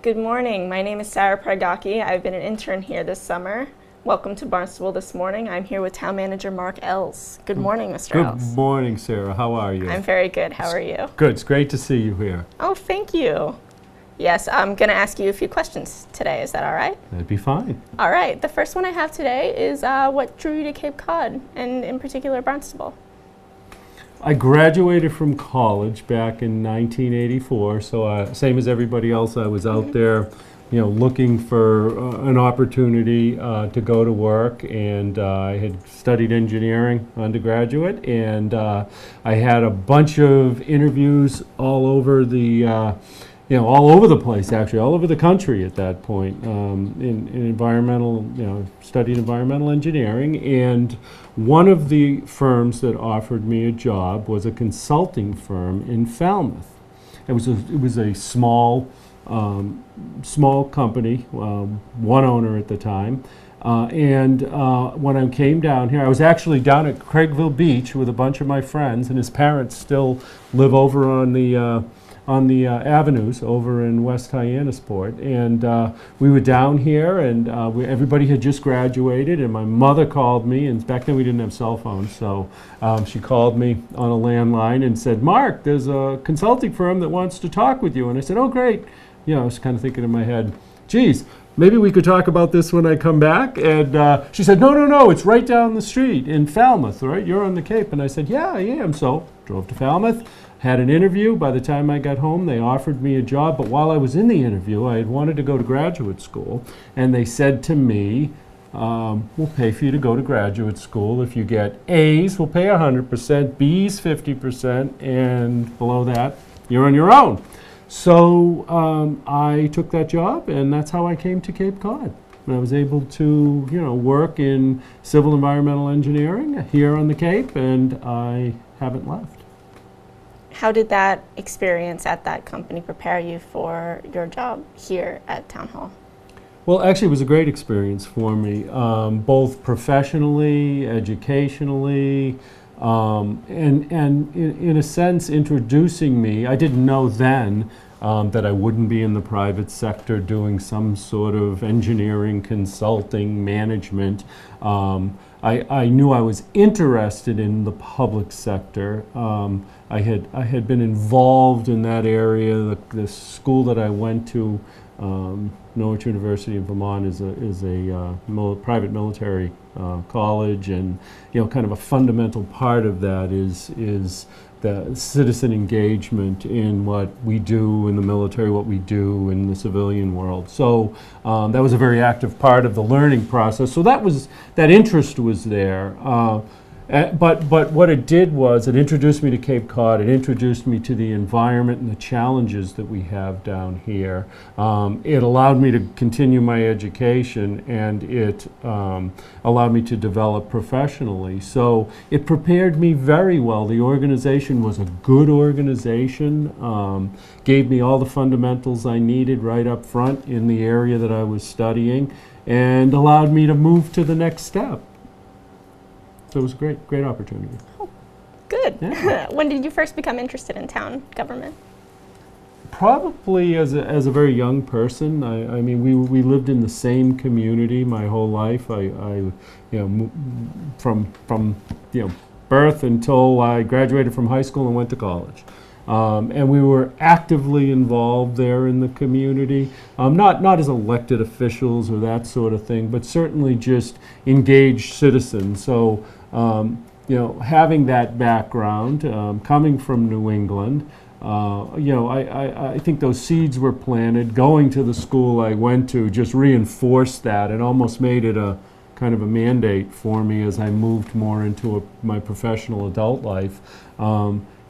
Good morning. My name is Sara Prygocki. I've been an intern here this summer. Welcome to Barnstable this morning. I'm here with Town Manager Mark Ells. Good morning, Mr. Ells. Good morning, Sarah. How are you? I'm very good. How are you? Good. It's great to see you here. Oh, thank you. Yes, I'm going to ask you a few questions today. Is that all right? That'd be fine. All right. The first one I have today is what drew you to Cape Cod, and in particular Barnstable? I graduated from college back in 1984, so same as everybody else, I was out there, looking for an opportunity to go to work, and I had studied engineering undergraduate, and I had a bunch of interviews all over the all over the place, actually, all over the country at that point, in environmental, studied environmental engineering. And one of the firms that offered me a job was a consulting firm in Falmouth. It was a small company, one owner at the time. When I came down here, I was actually down at Craigville Beach with a bunch of my friends, and his parents still live over on the avenues over in West Hyannisport, and we were down here, and everybody had just graduated, and my mother called me, and back then we didn't have cell phones, so she called me on a landline and said, "Mark, there's a consulting firm that wants to talk with you." And I said, "Oh, great." I was kind of thinking in my head, geez, maybe we could talk about this when I come back. And she said, no, it's right down the street in Falmouth, right? You're on the Cape. And I said, yeah, I am. So drove to Falmouth, had an interview. By the time I got home, they offered me a job. But while I was in the interview, I had wanted to go to graduate school. And they said to me, we'll pay for you to go to graduate school. If you get A's, we'll pay 100%, B's 50%, and below that, you're on your own. So I took that job, and that's how I came to Cape Cod. And I was able to, work in civil environmental engineering here on the Cape, and I haven't left. How did that experience at that company prepare you for your job here at Town Hall? Well, actually, it was a great experience for me, both professionally, educationally, and in a sense, introducing me. I didn't know then that I wouldn't be in the private sector doing some sort of engineering, consulting, management. I knew I was interested in the public sector. I had been involved in that area. The school that I went to, Norwich University in Vermont, is a private military college, and kind of a fundamental part of that is the citizen engagement in what we do in the military, what we do in the civilian world. So that was a very active part of the learning process. So that interest was there. But what it did was it introduced me to Cape Cod. It introduced me to the environment and the challenges that we have down here. It allowed me to continue my education, and it allowed me to develop professionally. So it prepared me very well. The organization was a good organization, gave me all the fundamentals I needed right up front in the area that I was studying, and allowed me to move to the next step. So it was a great opportunity. Oh, good. Yeah. When did you first become interested in town government? Probably as a very young person. I mean, we lived in the same community my whole life. From birth until I graduated from high school and went to college. And we were actively involved there in the community, not as elected officials or that sort of thing, but certainly just engaged citizens. So, having that background, coming from New England, I think those seeds were planted. Going to the school I went to just reinforced that and almost made it a kind of a mandate for me as I moved more into my professional adult life.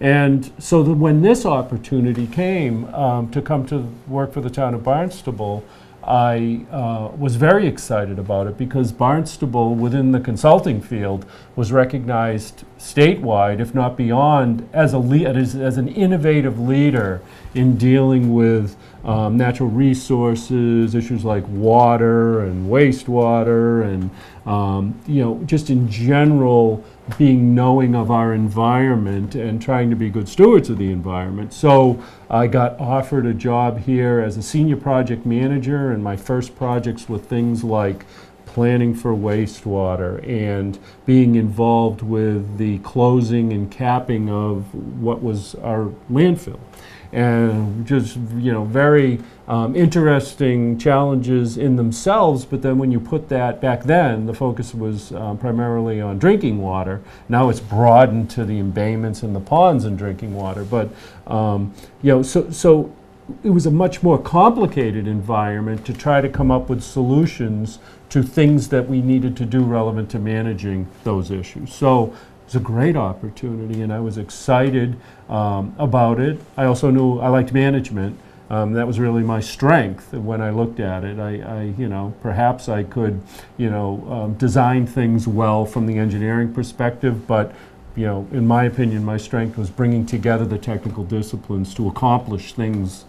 And so when this opportunity came to come to work for the town of Barnstable, I was very excited about it because Barnstable, within the consulting field, was recognized statewide, if not beyond, as an innovative leader in dealing with natural resources, issues like water and wastewater, and just in general being knowing of our environment and trying to be good stewards of the environment. So I got offered a job here as a senior project manager, and my first projects were things like planning for wastewater and being involved with the closing and capping of what was our landfill. And just, very interesting challenges in themselves, but then when you put that, back then, the focus was primarily on drinking water. Now it's broadened to the embayments and the ponds and drinking water, but, so it was a much more complicated environment to try to come up with solutions to things that we needed to do relevant to managing those issues. So it was a great opportunity, and I was excited about it. I also knew I liked management. That was really my strength when I looked at it. Perhaps I could, design things well from the engineering perspective, but in my opinion, my strength was bringing together the technical disciplines to accomplish things,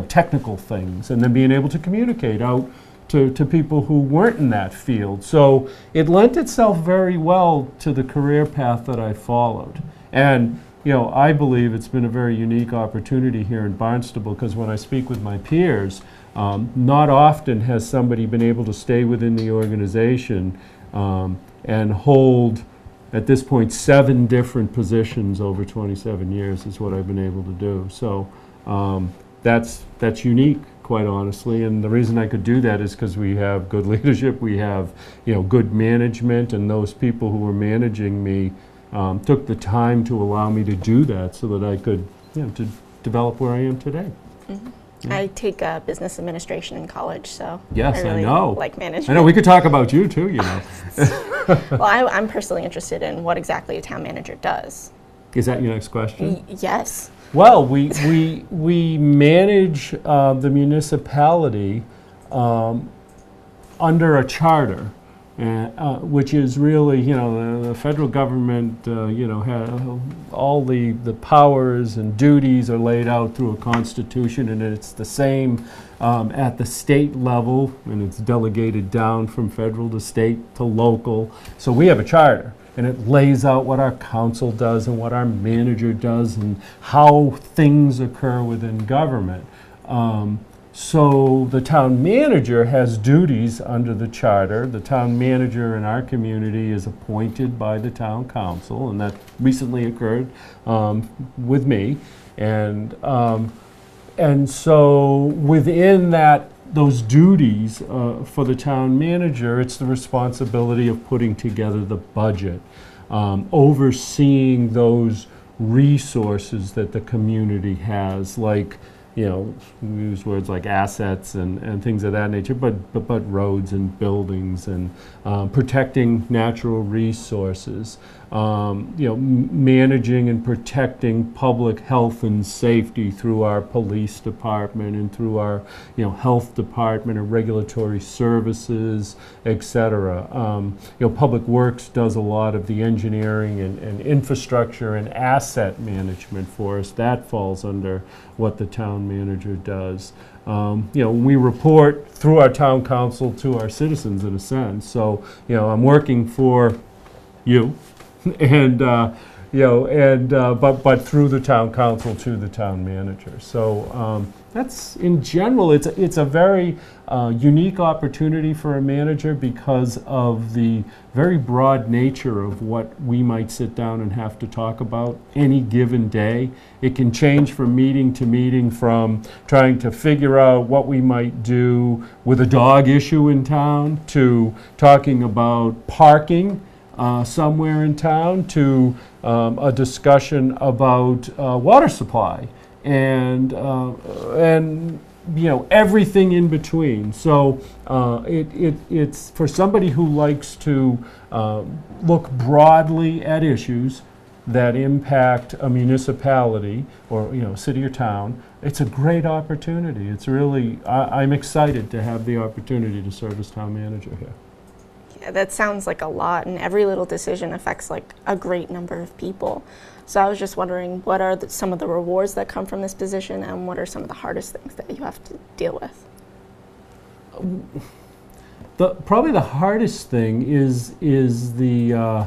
technical things, and then being able to communicate out to people who weren't in that field. So it lent itself very well to the career path that I followed. And I believe it's been a very unique opportunity here in Barnstable, because when I speak with my peers, not often has somebody been able to stay within the organization and hold, at this point, 7 different positions over 27 years is what I've been able to do. So that's unique, quite honestly, and the reason I could do that is because we have good leadership, we have good management, and those people who were managing me took the time to allow me to do that so that I could to develop where I am today. Mm-hmm. Yeah. I take business administration in college, so yes, I really know. Like management. I know, we could talk about you too, Well, I'm personally interested in what exactly a town manager does. Is that your next question? Yes. Well, we manage the municipality under a charter, which is really, the federal government, has all the powers and duties are laid out through a constitution, and it's the same at the state level, and it's delegated down from federal to state to local. So we have a charter, and it lays out what our council does and what our manager does and how things occur within government. So the town manager has duties under the charter. The town manager in our community is appointed by the town council, and that recently occurred with me. And so within those duties for the town manager, it's the responsibility of putting together the budget, overseeing those resources that the community has, like, we use words like assets and things of that nature, but roads and buildings and protecting natural resources, managing and protecting public health and safety through our police department and through our health department and regulatory services, etc. Public Works does a lot of the engineering and infrastructure and asset management for us. That falls under what the town manager does. We report through our town council to our citizens, in a sense. So, I'm working for you, and but through the town council to the town manager. So that's, in general, it's a very unique opportunity for a manager because of the very broad nature of what we might sit down and have to talk about any given day. It can change from meeting to meeting, from trying to figure out what we might do with a dog issue in town, to talking about parking somewhere in town, to a discussion about water supply, and everything in between. So it's for somebody who likes to look broadly at issues that impact a municipality or city or town. It's a great opportunity. It's really, I'm excited to have the opportunity to serve as town manager here. that sounds like a lot, and every little decision affects like a great number of people. So I was just wondering, what are some of the rewards that come from this position, and what are some of the hardest things that you have to deal with? Probably the hardest thing is there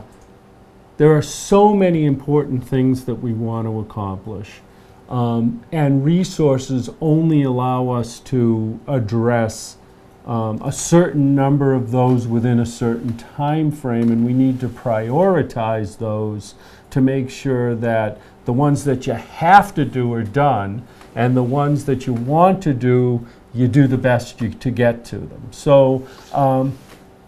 are so many important things that we want to accomplish, and resources only allow us to address a certain number of those within a certain time frame, and we need to prioritize those to make sure that the ones that you have to do are done, and the ones that you want to do, you do the best to get to them. So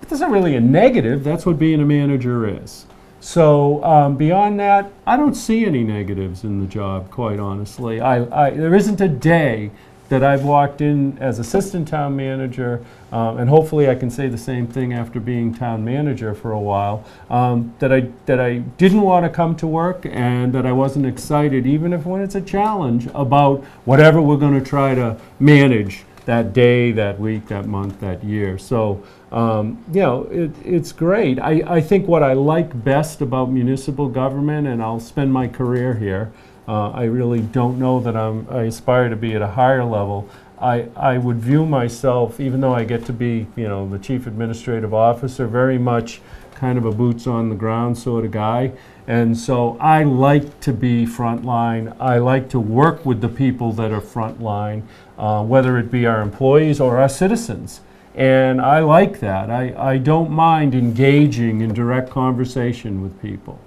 it isn't really a negative. That's what being a manager is. So beyond that, I don't see any negatives in the job, quite honestly. There isn't a day that I've walked in as assistant town manager, and hopefully I can say the same thing after being town manager for a while, that I didn't want to come to work, and that I wasn't excited, even if when it's a challenge, about whatever we're going to try to manage that day, that week, that month, that year. So, it's great. I think what I like best about municipal government, and I'll spend my career here, I really don't know that I aspire to be at a higher level. I would view myself, even though I get to be, the chief administrative officer, very much kind of a boots on the ground sort of guy. And so I like to be frontline. I like to work with the people that are frontline, whether it be our employees or our citizens. And I like that. I don't mind engaging in direct conversation with people.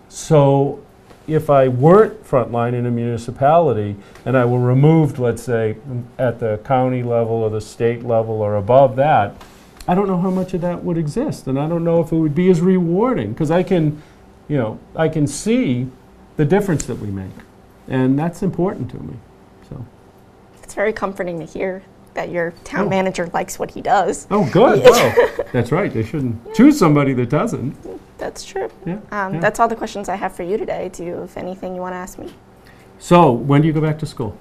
So if I weren't frontline in a municipality and I were removed, let's say, at the county level or the state level or above that, I don't know how much of that would exist, and I don't know if it would be as rewarding, because I can see the difference that we make, and that's important to me. So it's very comforting to hear that your town manager likes what he does. Oh, good. Well, that's right. They shouldn't choose somebody that doesn't. That's true. Yeah, That's all the questions I have for you today. Do you have anything you want to ask me? So, when do you go back to school?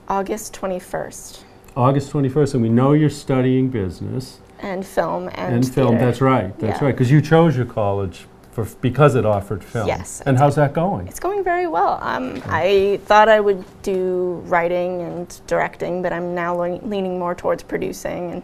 August 21st. August 21st, and we know you're studying business. And film and film, theater. that's right. That's right, because you chose your college because it offered film. Yes. And how's that going? It's going very well. I thought I would do writing and directing, but I'm now leaning more towards producing and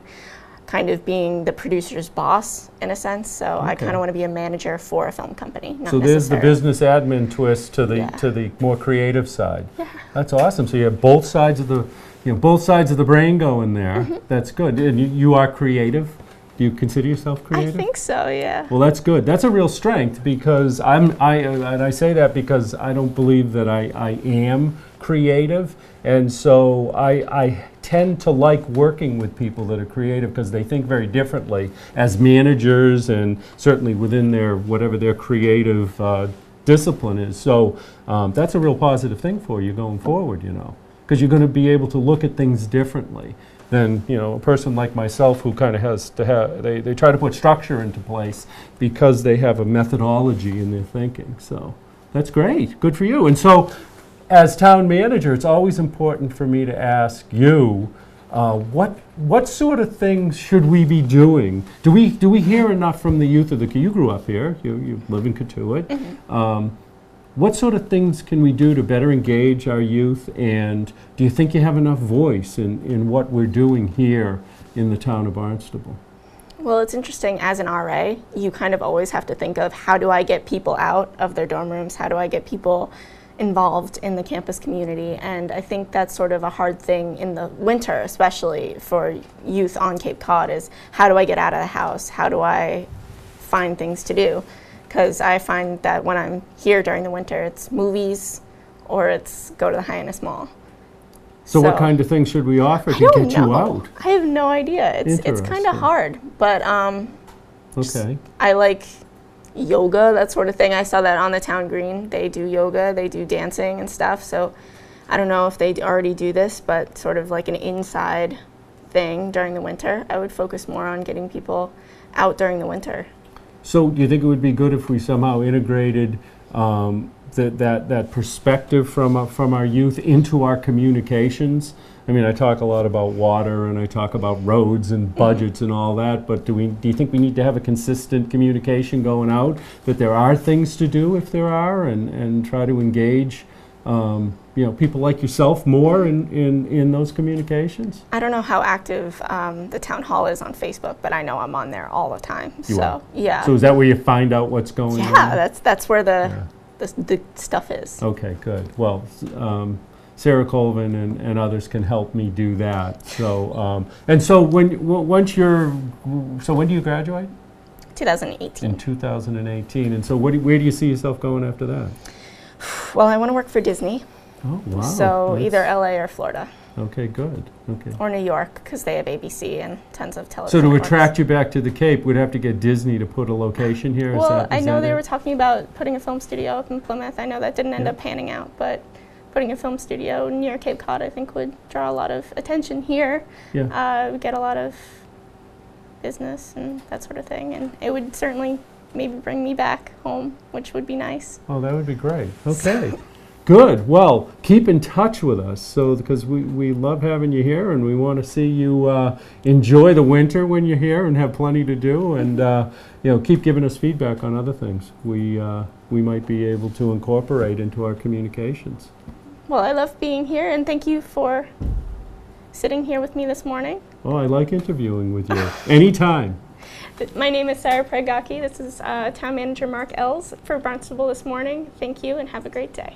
kind of being the producer's boss in a sense. So I kind of want to be a manager for a film company. Not so there's the business admin twist to the more creative side. Yeah. That's awesome. So you have both sides of the brain going there. That's good. And you are creative. Do you consider yourself creative? I think so, yeah. Well, that's good. That's a real strength, because and I say that because I don't believe that I am creative, and so I tend to like working with people that are creative, because they think very differently as managers, and certainly within whatever their creative discipline is. So that's a real positive thing for you going forward, because you're going to be able to look at things differently than a person like myself, who kind of has to have, they try to put structure into place because they have a methodology in their thinking. So that's great. Good for you. And so as town manager, it's always important for me to ask you, what sort of things should we be doing? Do we hear enough from the youth of the You grew up here. You live in Cotuit. What sort of things can we do to better engage our youth, and do you think you have enough voice in what we're doing here in the town of Barnstable? Well, it's interesting, as an RA, you kind of always have to think of, how do I get people out of their dorm rooms? How do I get people involved in the campus community? And I think that's sort of a hard thing in the winter, especially for youth on Cape Cod, is how do I get out of the house? How do I find things to do? Because I find that when I'm here during the winter, it's movies or it's go to the Hyannis Mall. So what kind of things should we offer to get you out? I have no idea. It's kind of hard, but okay. I like yoga, that sort of thing. I saw that on the town green. They do yoga, they do dancing and stuff. So I don't know if they already do this, but sort of like an inside thing during the winter. I would focus more on getting people out during the winter. So do you think it would be good if we somehow integrated that perspective from our youth into our communications. I mean, I talk a lot about water and I talk about roads and budgets and all that, but do you think we need to have a consistent communication going out, that there are things to do if there are, and try to engage people like yourself more in those communications? I don't know how active the town hall is on Facebook, but I know I'm on there all the time. You are? Yeah. So is that where you find out what's going on? Yeah, that's where the stuff is. Okay, good. Well, Sara Colvin and others can help me do that. So, when do you graduate? 2018. In 2018. And so where do you see yourself going after that? Well, I want to work for Disney. Oh, wow. So either LA or Florida. Okay, good. Okay. Or New York, because they have ABC and tons of television So to networks. attract you back to the Cape, we'd have to get Disney to put a location here? Well, I know they it? were talking about putting a film studio up in Plymouth. I know that didn't end up panning out, but putting a film studio near Cape Cod, I think, would draw a lot of attention here. Yeah. Get a lot of business and that sort of thing, and it would certainly maybe bring me back home, which would be nice. Oh, that would be great. Okay. Good. Well, keep in touch with us, because we love having you here, and we want to see you enjoy the winter when you're here and have plenty to do, and keep giving us feedback on other things we might be able to incorporate into our communications. Well, I love being here, and thank you for sitting here with me this morning. Oh, I like interviewing with you. Anytime. My name is Sara Prygocki. This is Town Manager Mark Ells for Barnstable this morning. Thank you, and have a great day.